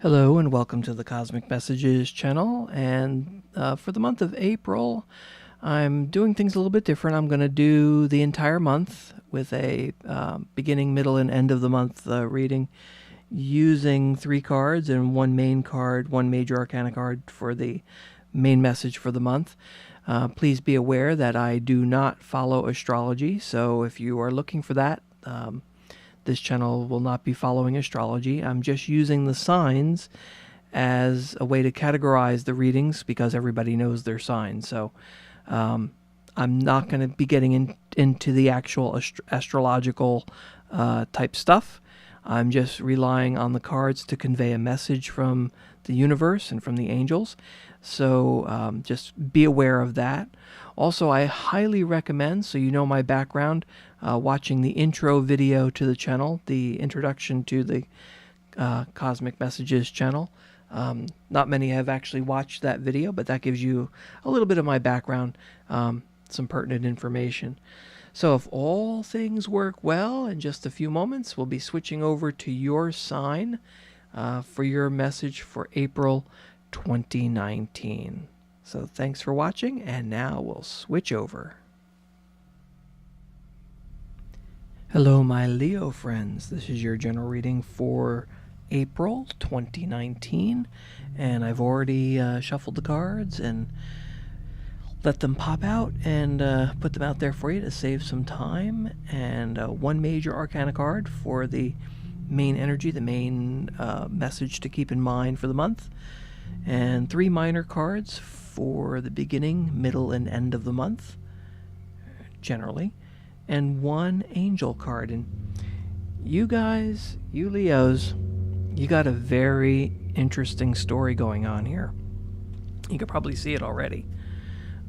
Hello and welcome to the Cosmic Messages channel. And for the month of April, I'm doing things a little bit different. I'm going to do the entire month with a beginning, middle, and end of the month reading using 3 cards and one main card, one major arcana card for the main message for the month. Please be aware that I do not follow astrology, so if you are looking for that, this channel will not be following astrology. I'm just using the signs as a way to categorize the readings because everybody knows their signs. So I'm not going to be getting into the actual astrological type stuff. I'm just relying on the cards to convey a message from the universe and from the angels. So just be aware of that. Also, I highly recommend, so you know my background, watching the intro video to the channel, the introduction to the Cosmic Messages channel. Not many have actually watched that video, but that gives you a little bit of my background, some pertinent information. So if all things work well, in just a few moments, we'll be switching over to your sign for your message for April 2019. So thanks for watching, and now we'll switch over. Hello, my Leo friends. This is your general reading for April 2019, and I've already shuffled the cards and let them pop out and put them out there for you to save some time. And one major arcana card for the main energy, the main message to keep in mind for the month, and 3 minor cards for the beginning, middle, and end of the month, generally, and 1 angel card. And you guys, you Leos, you got a very interesting story going on here. You could probably see it already.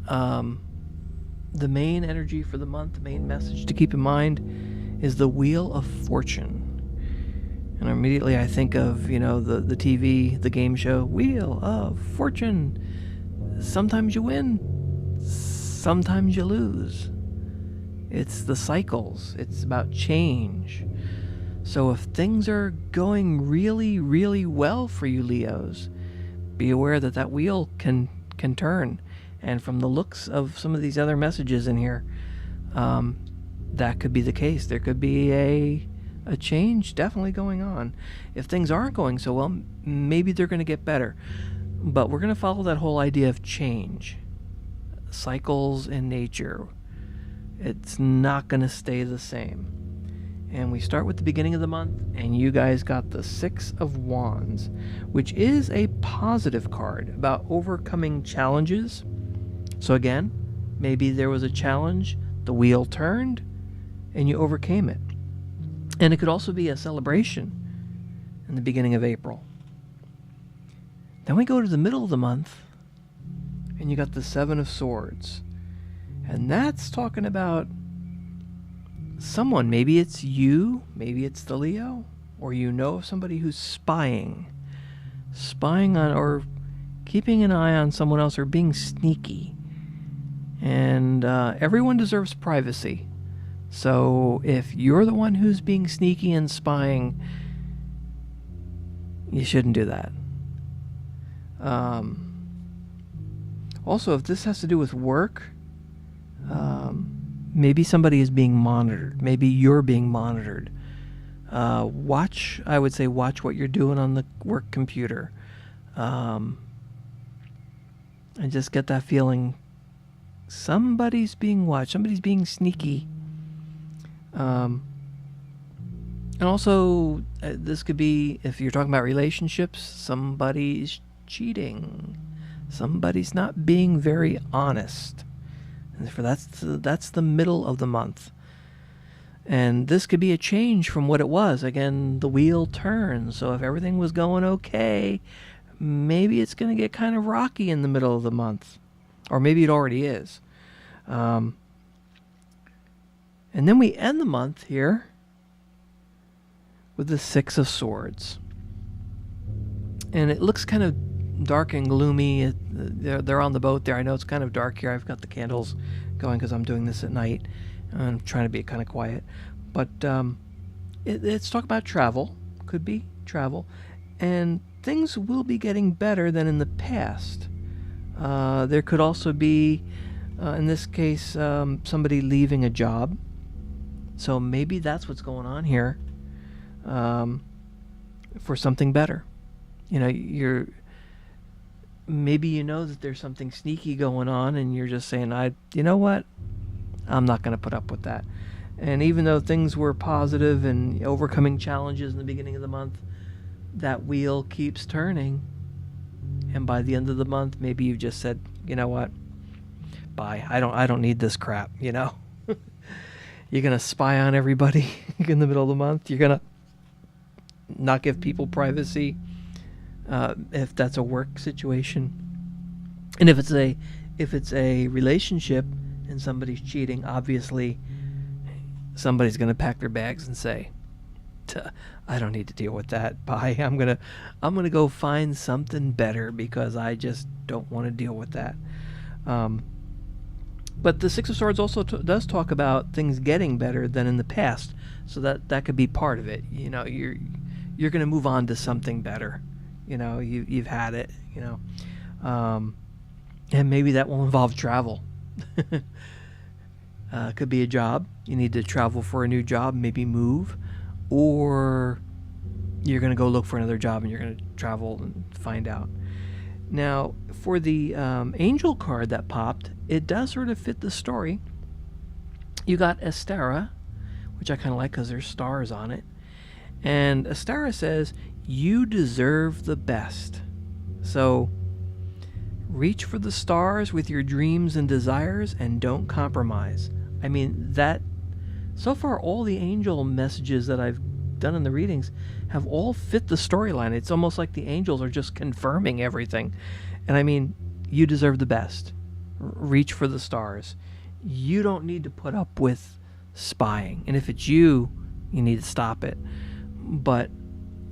The main energy for the month, the main message to keep in mind, is the Wheel of Fortune. And immediately I think of, the TV, the game show, Wheel of Fortune. Sometimes you win, sometimes you lose. It's the cycles. It's about change. So if things are going really, really well for you Leos, be aware that that wheel can turn. And from the looks of some of these other messages in here, that could be the case. There could be a change definitely going on. If things aren't going so well, maybe they're going to get better. But we're going to follow that whole idea of change. Cycles in nature. It's not going to stay the same. And we start with the beginning of the month, and you guys got the 6 of Wands, which is a positive card about overcoming challenges. So again, maybe there was a challenge, the wheel turned, and you overcame it. And it could also be a celebration in the beginning of April. Then we go to the middle of the month, and you got the 7 of Swords. And that's talking about someone. Maybe it's you, maybe it's the Leo, or you know of somebody who's spying on or keeping an eye on someone else or being sneaky. And everyone deserves privacy. So if you're the one who's being sneaky and spying, you shouldn't do that. Also, if this has to do with work, maybe somebody is being monitored. Maybe you're being monitored. I would say watch what you're doing on the work computer. And just get that feeling somebody's being watched, somebody's being sneaky. And also, this could be, if you're talking about relationships, somebody's cheating. Somebody's not being very honest. And that's the middle of the month. And this could be a change from what it was. Again, the wheel turns. So if everything was going okay, maybe it's going to get kind of rocky in the middle of the month. Or maybe it already is. And then we end the month here with the 6 of Swords. And it looks kind of dark and gloomy. They're on the boat there. I know it's kind of dark here. I've got the candles going because I'm doing this at night. I'm trying to be kind of quiet. But it's talk about travel. Could be travel. And things will be getting better than in the past. There could also be, in this case, somebody leaving a job. So maybe that's what's going on here, for something better. Maybe you know that there's something sneaky going on, and you're just saying, you know what? I'm not going to put up with that. And even though things were positive and overcoming challenges in the beginning of the month, that wheel keeps turning. And by the end of the month, maybe you've just said, you know what? Bye. I don't need this crap, You're going to spy on everybody in the middle of the month. You're going to not give people privacy, if that's a work situation. And if it's a relationship and somebody's cheating, obviously somebody's going to pack their bags and say, I don't need to deal with that. Bye. I'm going to go find something better because I just don't want to deal with that. But the Six of Swords also does talk about things getting better than in the past. So that could be part of it. You're going to move on to something better. You've had it, and maybe that will involve travel. Could be a job. You need to travel for a new job, maybe move, or you're going to go look for another job and you're going to travel and find out. Now, for the angel card that popped, it does sort of fit the story. You got Estera, which I kind of like because there's stars on it. And Estera says, you deserve the best. So reach for the stars with your dreams and desires and don't compromise. I mean, that so far all the angel messages that I've done in the readings have all fit the storyline. It's almost like the angels are just confirming everything. And I mean, you deserve the best. Reach for the stars. You don't need to put up with spying. And if it's you need to stop it. But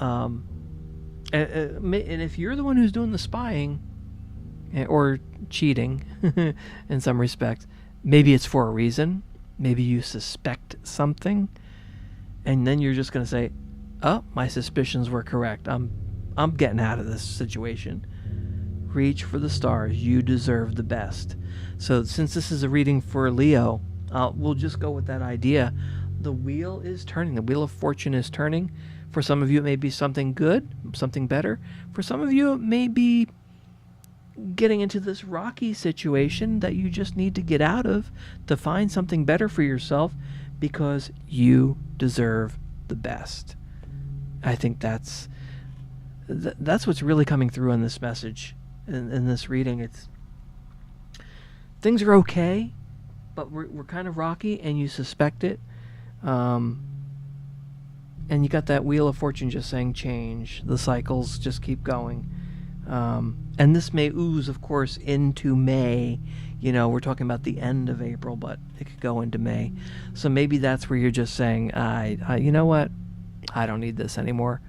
and if you're the one who's doing the spying or cheating in some respects, maybe it's for a reason. Maybe you suspect something, and then you're just going to say, oh, my suspicions were correct. I'm getting out of this situation. Reach for the stars. You deserve the best. So since this is a reading for Leo, we'll just go with that idea. The wheel is turning. The wheel of fortune is turning. For some of you, it may be something good, something better. For some of you, it may be getting into this rocky situation that you just need to get out of to find something better for yourself because you deserve the best. I think that's what's really coming through in this message, in this reading. It's things are okay, but we're kind of rocky, and you suspect it. And you got that wheel of fortune just saying change. The cycles just keep going. And this may ooze, of course, into May. We're talking about the end of April, but it could go into May. So maybe that's where you're just saying, I you know what? I don't need this anymore.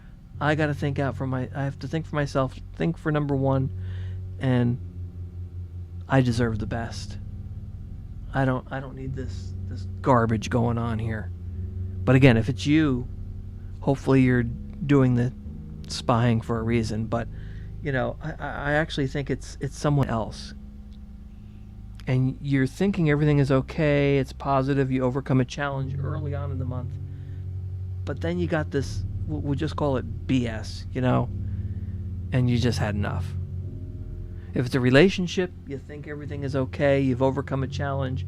I got to think I have to think for myself, think for number one, and I deserve the best. I don't need this garbage going on here. But again, if it's you, hopefully you're doing the spying for a reason. But I actually think it's someone else. And you're thinking everything is okay, it's positive, you overcome a challenge early on in the month. But then you got this, we'll just call it BS, and you just had enough. If it's a relationship, you think everything is okay, you've overcome a challenge,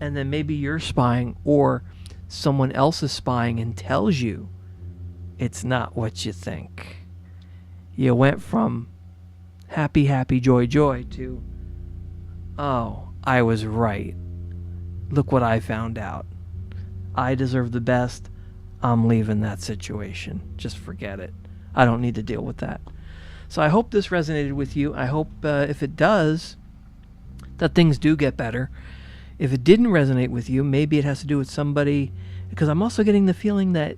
and then maybe you're spying or someone else is spying and tells you it's not what you think. You went from happy, happy, joy, joy to, oh, I was right. Look what I found out. I deserve the best. I'm leaving that situation. Just forget it. I don't need to deal with that. So I hope this resonated with you. I hope if it does, that things do get better. If it didn't resonate with you, maybe it has to do with somebody, because I'm also getting the feeling that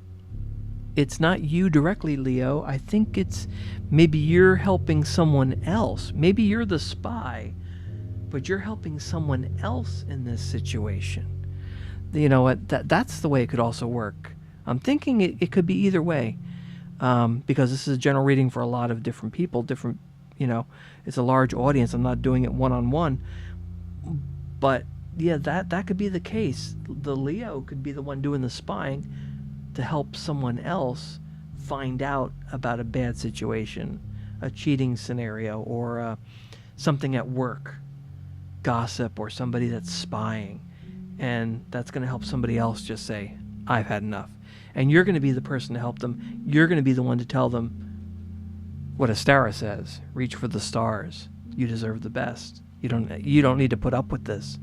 it's not you directly, Leo. I think it's maybe you're helping someone else. Maybe you're the spy, but you're helping someone else in this situation. You know what? That's the way it could also work. I'm thinking it could be either way. because this is a general reading for a lot of different people, it's a large audience. I'm not doing it one-on-one. But yeah, that could be the case. The Leo could be the one doing the spying to help someone else find out about a bad situation, a cheating scenario, or something at work, gossip, or somebody that's spying. And that's going to help somebody else just say, I've had enough. And you're going to be the person to help them. You're going to be the one to tell them what Astara says. Reach for the stars. You deserve the best. You don't need to put up with this.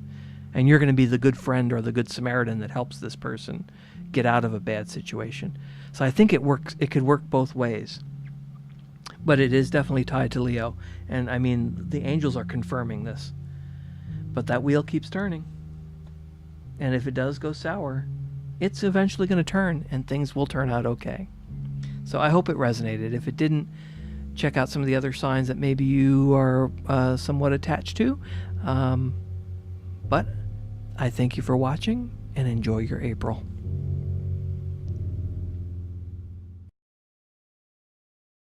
And you're going to be the good friend or the good Samaritan that helps this person get out of a bad situation. So I think it could work both ways. But it is definitely tied to Leo. And I mean, the angels are confirming this. But that wheel keeps turning. And if it does go sour, it's eventually going to turn, and things will turn out okay. So I hope it resonated. If it didn't, check out some of the other signs that maybe you are somewhat attached to. But I thank you for watching, and enjoy your April.